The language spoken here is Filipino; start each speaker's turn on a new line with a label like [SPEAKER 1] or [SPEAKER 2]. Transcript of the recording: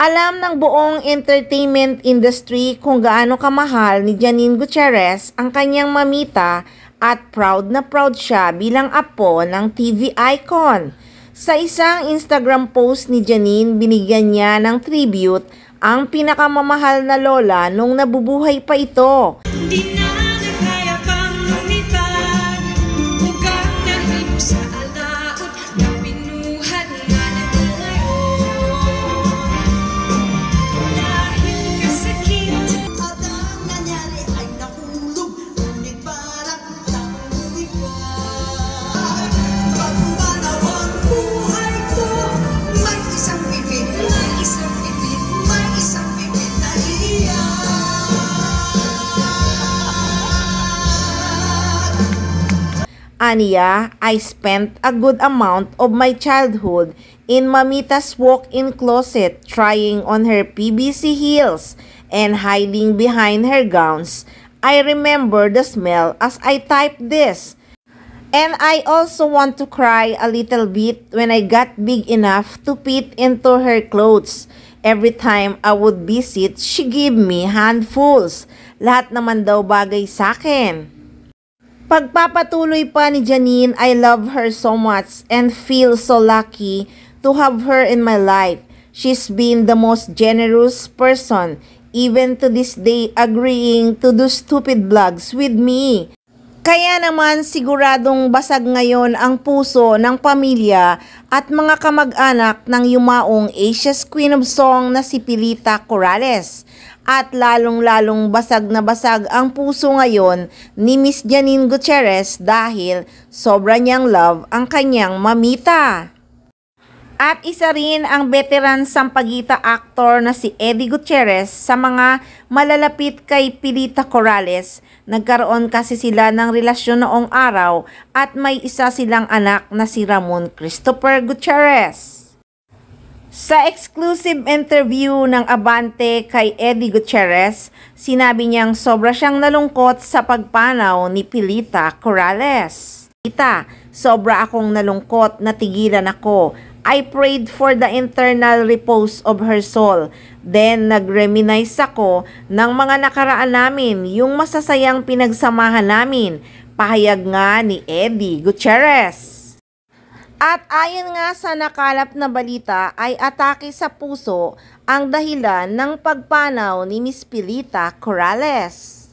[SPEAKER 1] Alam ng buong entertainment industry kung gaano kamahal ni Janine Gutierrez ang kanyang mamita at proud na proud siya bilang apo ng TV icon. Sa isang Instagram post ni Janine, binigyan niya ng tribute ang pinakamamahal na lola nung nabubuhay pa ito.
[SPEAKER 2] Hindi na kaya pang lumipad, huwag nang ibo sa alaot na pinuhat nga na ngayon. Dahil kasakit at ang nangyari ay nahulog, ngunit parang nakulipan. Pagmanaw ang buhay ko, may isang bibig, may isang bibig, may isang bibig na iyan.
[SPEAKER 1] Aniya, I spent a good amount of my childhood in Mamita's walk-in closet trying on her PVC heels and hiding behind her gowns. I remember the smell as I typed this. And I also want to cry a little bit when I got big enough to fit into her clothes. Every time I would visit, she gave me handfuls. Lahat naman daw bagay sa akin. Pagpapatuloy pa ni Janine, I love her so much and feel so lucky to have her in my life. She's been the most generous person, even to this day agreeing to do stupid vlogs with me. Kaya naman siguradong basag ngayon ang puso ng pamilya at mga kamag-anak ng yumaong Asia's Queen of Song na si Pilita Corrales. At lalong-lalong basag na basag ang puso ngayon ni Miss Janine Gutierrez dahil sobra niyang love ang kanyang mamita. At isa rin ang veteran sampagita actor na si Eddie Gutierrez sa mga malalapit kay Pilita Corrales. Nagkaroon kasi sila ng relasyon noong araw at may isa silang anak na si Ramon Christopher Gutierrez. Sa exclusive interview ng Abante kay Eddie Gutierrez, sinabi niyang sobra siyang nalungkot sa pagpanaw ni Pilita Corrales. Pilita, sobra akong nalungkot, natigilan ako. I prayed for the internal repose of her soul. Then nag-reminisce ako ng mga nakaraan namin, yung masasayang pinagsamahan namin. Pahayag nga ni Eddie Gutierrez. At ayon nga sa nakalap na balita ay atake sa puso ang dahilan ng pagpanaw ni Miss Pilita Corrales.